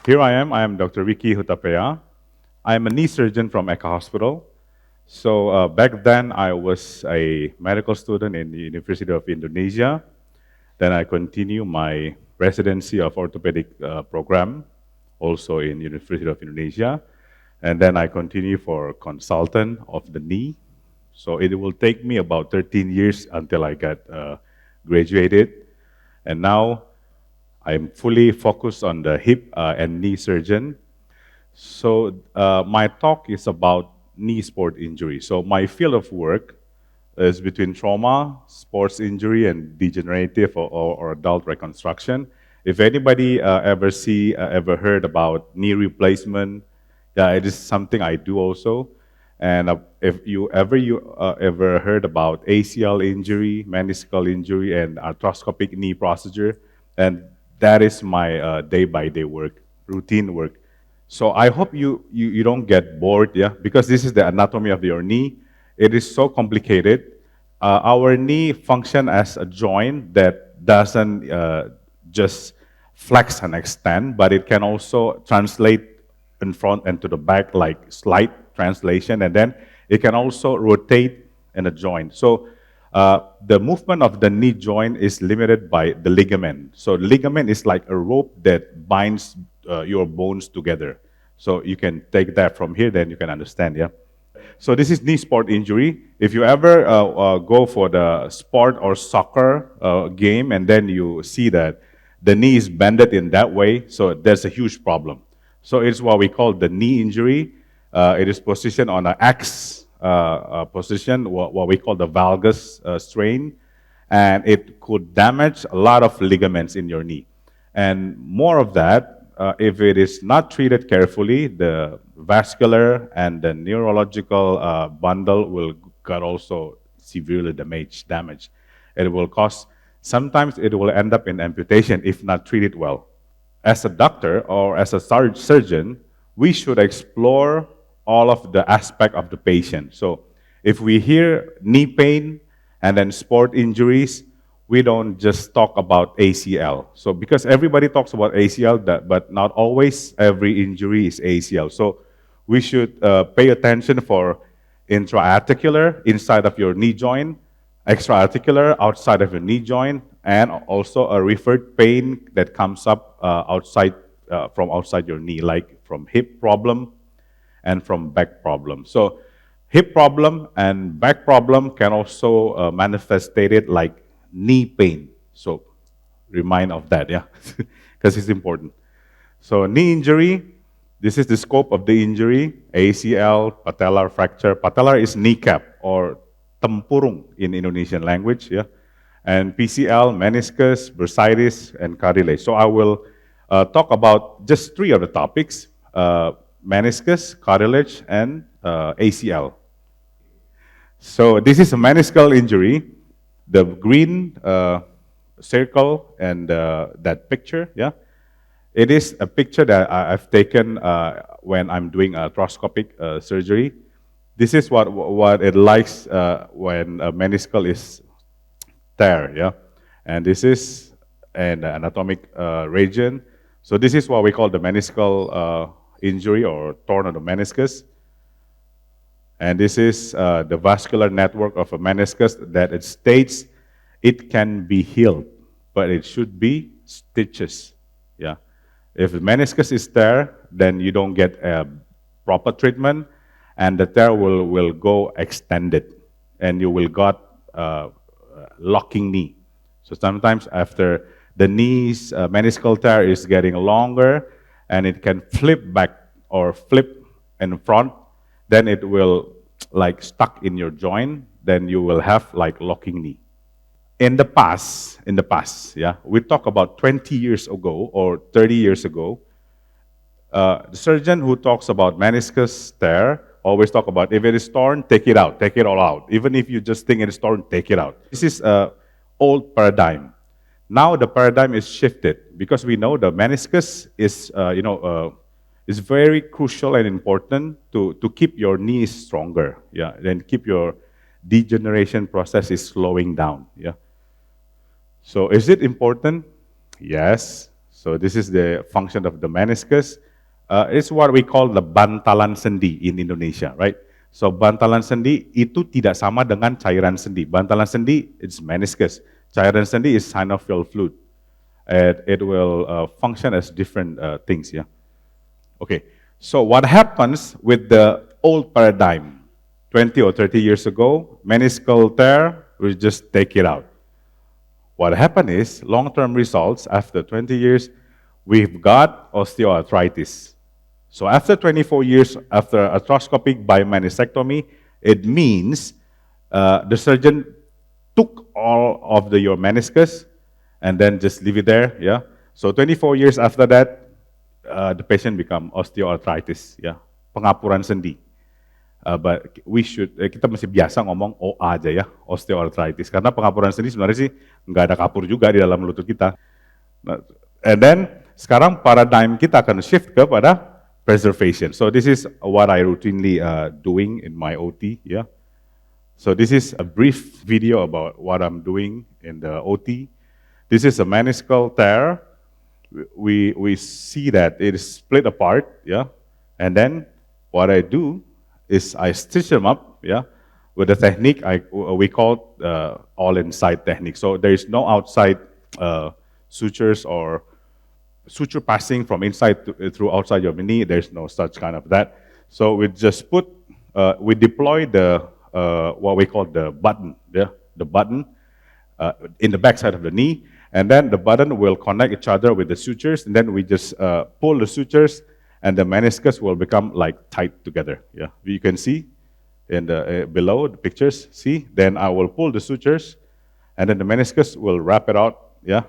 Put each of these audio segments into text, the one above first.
Here I am Dr. Ricky Hutapea. I am a knee surgeon from Eka Hospital. So back then, I was a medical student in the University of Indonesia. Then I continue my residency of orthopedic program, also in University of Indonesia. And then I continue for consultant of the knee. So it will take me about 13 years until I get graduated. And now I'm fully focused on the hip and knee surgeon. So my talk is about knee sport injury. So my field of work is between trauma, sports injury, and degenerative or adult reconstruction. If anybody ever heard about knee replacement, yeah, it is something I do also. And if you ever heard about ACL injury, meniscal injury, and arthroscopic knee procedure, and that is my day-by-day work, routine work. So I hope you don't get bored, yeah, because this is the anatomy of your knee. It is so complicated. Our knee function as a joint that doesn't just flex and extend, but it can also translate in front and to the back like slight translation, and then it can also rotate in a joint. So the movement of the knee joint is limited by the ligament. So ligament is like a rope that binds your bones together. So you can take that from here, then you can understand, yeah? So this is knee sport injury. If you ever go for the sport or soccer game and then you see that the knee is bended in that way, so there's a huge problem. So it's what we call the knee injury. It is positioned on an X position, what we call the valgus strain, and it could damage a lot of ligaments in your knee. And more of that, if it is not treated carefully, the vascular and the neurological bundle will get also severely damaged. It will cause, sometimes it will end up in amputation if not treated well. As a doctor or as a surgeon, we should explore all of the aspect of the patient. So if we hear knee pain and then sport injuries, we don't just talk about ACL. So because everybody talks about ACL, but not always every injury is ACL. So we should pay attention for intra-articular, inside of your knee joint, extra-articular, outside of your knee joint, and also a referred pain that comes up from outside your knee, like from hip problem and from back problem. So hip problem and back problem can also manifest it like knee pain. So remind of that, yeah, because it's important. So knee injury, this is the scope of the injury: ACL, patellar fracture. Patellar is kneecap or tempurung in Indonesian language, yeah. And PCL, meniscus, bursitis, and cartilage. So I will talk about just three of the topics: meniscus, cartilage, and ACL. So this is a meniscal injury. The green circle and that picture, yeah, it is a picture that I've taken when I'm doing arthroscopic surgery. This is what it likes when a meniscal is tear, yeah, and this is an anatomic region. So this is what we call the meniscal injury or torn of the meniscus. And this is the vascular network of a meniscus that it states it can be healed, but it should be stitches. Yeah. If the meniscus is there, then you don't get a proper treatment, and the tear will go extended, and you will got locking knee. So sometimes after the knee's meniscal tear is getting longer, and it can flip back or flip in front, then it will like stuck in your joint, then you will have like locking knee. In the past, yeah, we talk about 20 years ago or 30 years ago, the surgeon who talks about meniscus tear always talk about if it is torn, take it out, take it all out. Even if you just think it is torn, take it out. This is an old paradigm. Now the paradigm is shifted because we know the meniscus is very crucial and important to keep your knees stronger, yeah, and keep your degeneration process is slowing down, yeah. So is it important? Yes. So this is the function of the meniscus. It's what we call the bantalan sendi in Indonesia, right? So bantalan sendi itu tidak sama dengan cairan sendi. Bantalan sendi is meniscus. Cairan sendi is synovial fluid. It will function as different things, yeah. Okay, so what happens with the old paradigm? 20 or 30 years ago, meniscal tear, we just take it out. What happened is, long-term results, after 20 years, we've got osteoarthritis. So after 24 years, after arthroscopic biomeniscectomy, it means the surgeon took all of your meniscus and then just leave it there, yeah? So 24 years after that, the patient become osteoarthritis, yeah? Pengapuran sendi. But kita masih biasa ngomong OA aja ya, osteoarthritis. Karena pengapuran sendi sebenarnya sih nggak ada kapur juga di dalam lutut kita. And then, sekarang paradigm kita akan shift kepada preservation. So this is what I routinely doing in my OT, yeah. So this is a brief video about what I'm doing in the OT. This is a meniscal tear. We see that it is split apart, yeah. And then what I do is I stitch them up, yeah, with a technique we call all-inside technique. So there is no outside sutures or suture passing from inside through outside your knee. There's no such kind of that. So we just we deploy the what we call the button, yeah, the button in the backside of the knee, and then the button will connect each other with the sutures, and then we just pull the sutures, and the meniscus will become like tight together. Yeah, you can see in the below the pictures. See, then I will pull the sutures, and then the meniscus will wrap it out. Yeah,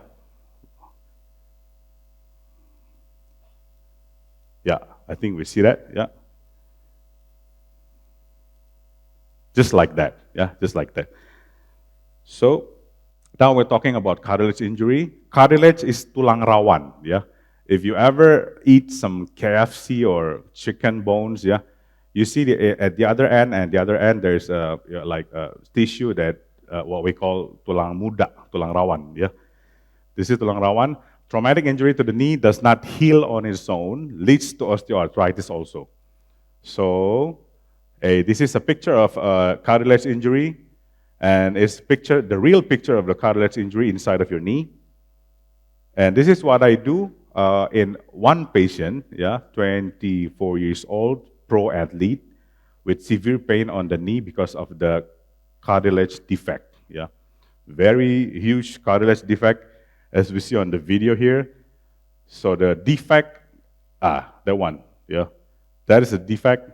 yeah. I think we see that. Yeah, just like that. Yeah, just like that. So now we're talking about cartilage injury. Cartilage is tulang rawan. Yeah. If you ever eat some KFC or chicken bones, yeah, you see at the other end and the other end there's like a tissue that what we call tulang muda, tulang rawan, yeah. This is tulang rawan. Traumatic injury to the knee does not heal on its own, leads to osteoarthritis also. So this is a picture of cartilage injury, and it's the real picture of the cartilage injury inside of your knee. And this is what I do in one patient, yeah, 24 years old, pro athlete, with severe pain on the knee because of the cartilage defect, yeah. Very huge cartilage defect, as we see on the video here. So the defect, that one, yeah. That is a defect.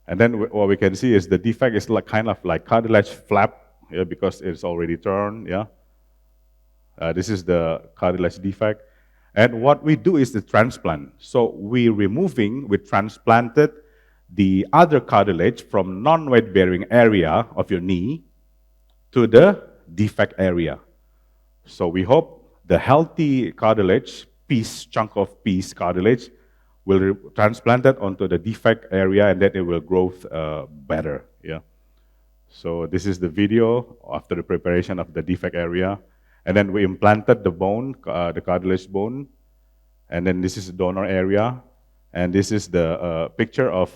And then what we can see is the defect is like kind of like cartilage flap, yeah, because it's already turned, yeah. This is the cartilage defect. And what we do is the transplant. So we transplanted the other cartilage from non-weight bearing area of your knee to the defect area. So we hope the healthy cartilage, chunk of piece cartilage, will be transplanted onto the defect area, and then it will grow better, yeah. So this is the video after the preparation of the defect area. And then we implanted the bone, the cartilage bone. And then this is the donor area. And this is the picture of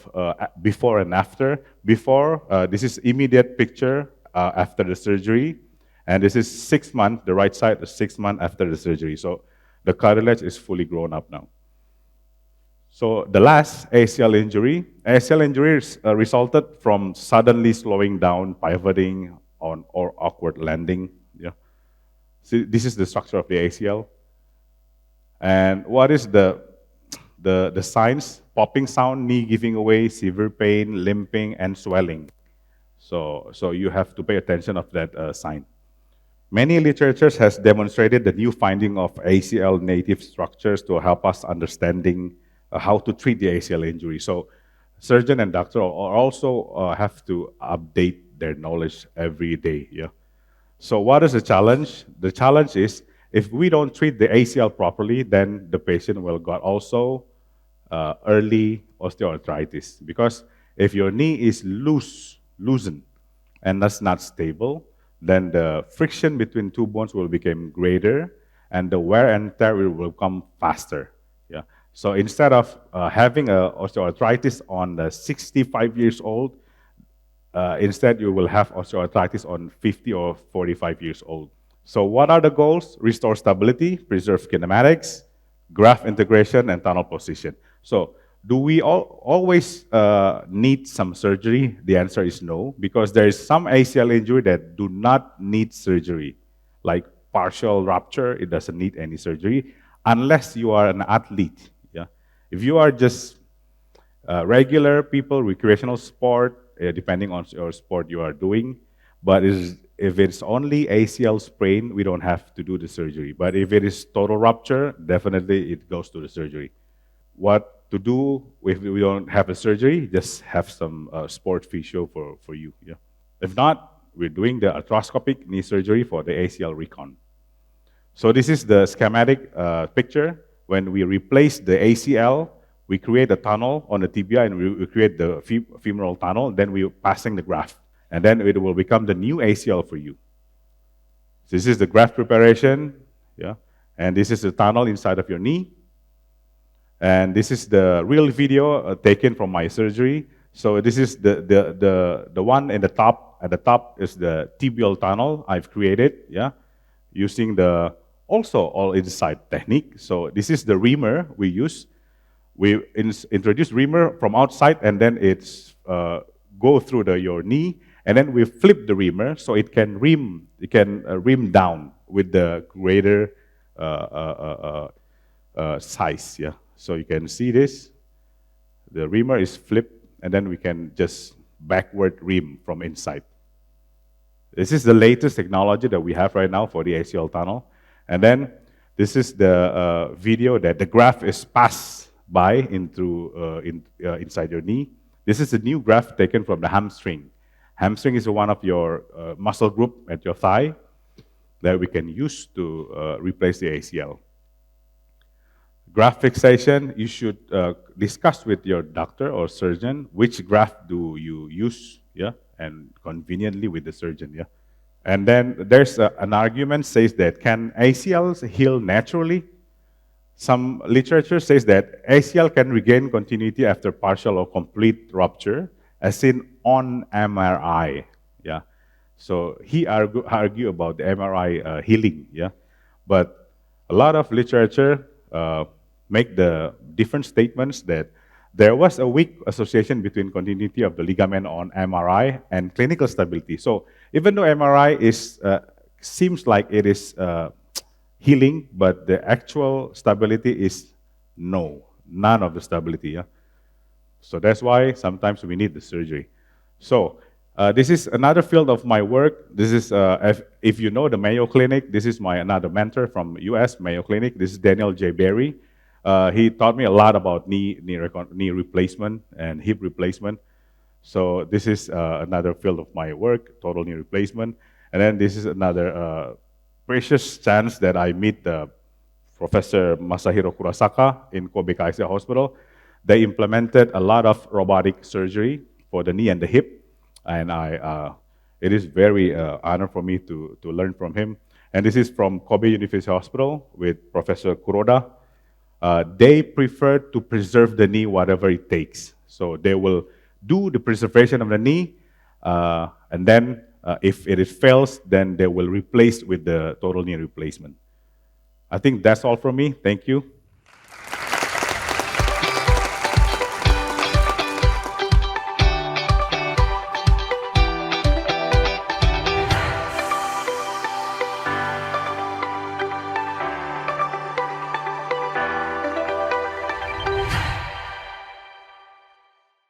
before and after. Before, this is immediate picture after the surgery. And this is 6 months, the right side is 6 months after the surgery. So the cartilage is fully grown up now. So the last ACL injury resulted from suddenly slowing down, pivoting or awkward landing. Yeah. See, this is the structure of the ACL. And what is the signs? Popping sound, knee giving away, severe pain, limping, and swelling. So you have to pay attention of that sign. Many literatures has demonstrated the new finding of ACL native structures to help us understanding how to treat the ACL injury. So surgeon and doctor also have to update their knowledge every day. Yeah. So what is the challenge? The challenge is if we don't treat the ACL properly, then the patient will get also early osteoarthritis. Because if your knee is loosened, and that's not stable, then the friction between two bones will become greater, and the wear and tear will come faster. Yeah. So instead of having a osteoarthritis on the 65 years old, instead you will have osteoarthritis on 50 or 45 years old. So what are the goals? Restore stability, preserve kinematics, graft integration, and tunnel position. So do we always need some surgery? The answer is no, because there is some ACL injury that do not need surgery, like partial rupture. It doesn't need any surgery unless you are an athlete. Yeah, if you are just regular people, recreational sport, depending on your sport you are doing. But if it's only ACL sprain, we don't have to do the surgery. But if it is total rupture, definitely it goes to the surgery. What to do if we don't have a surgery? Just have some sport physio for you. Yeah. If not, we're doing the arthroscopic knee surgery for the ACL recon. So this is the schematic picture. When we replace the ACL, we create a tunnel on the tibia and we create the femoral tunnel, then we're passing the graft. And then it will become the new ACL for you. So this is the graft preparation, yeah? And this is the tunnel inside of your knee. And this is the real video taken from my surgery. So this is the one in the top. At the top is the tibial tunnel I've created, yeah? Using the also all inside technique. So this is the reamer we use. We introduce reamer from outside, and then it's go through your knee, and then we flip the reamer so it can ream. It can ream down with the greater size. Yeah. So you can see this. The reamer is flipped, and then we can just backward ream from inside. This is the latest technology that we have right now for the ACL tunnel. And then this is the video that the graft is passed by inside your knee. This is a new graft taken from the hamstring. Hamstring is one of your muscle group at your thigh that we can use to replace the ACL. Graft fixation, you should discuss with your doctor or surgeon which graft do you use, yeah, and conveniently with the surgeon, yeah. And then there's an argument says that can ACLs heal naturally? Some literature says that ACL can regain continuity after partial or complete rupture, as seen on MRI, yeah. So he argue about the MRI healing, yeah. But a lot of literature make the different statements that there was a weak association between continuity of the ligament on MRI and clinical stability. So even though MRI seems like it is healing, but the actual stability is none of the stability. Yeah? So that's why sometimes we need the surgery. So this is another field of my work. This is, if you know the Mayo Clinic, this is another mentor from US, Mayo Clinic. This is Daniel J. Berry. He taught me a lot about knee replacement and hip replacement. So this is another field of my work, total knee replacement. And then this is another precious chance that I meet Professor Masahiro Kurasaka in Kobe Kaisei Hospital. They implemented a lot of robotic surgery for the knee and the hip. And it is very honor for me to learn from him. And this is from Kobe University Hospital with Professor Kuroda. They prefer to preserve the knee whatever it takes. So they will do the preservation of the knee, and then if it fails, then they will replace with the total knee replacement. I think that's all from me. Thank you.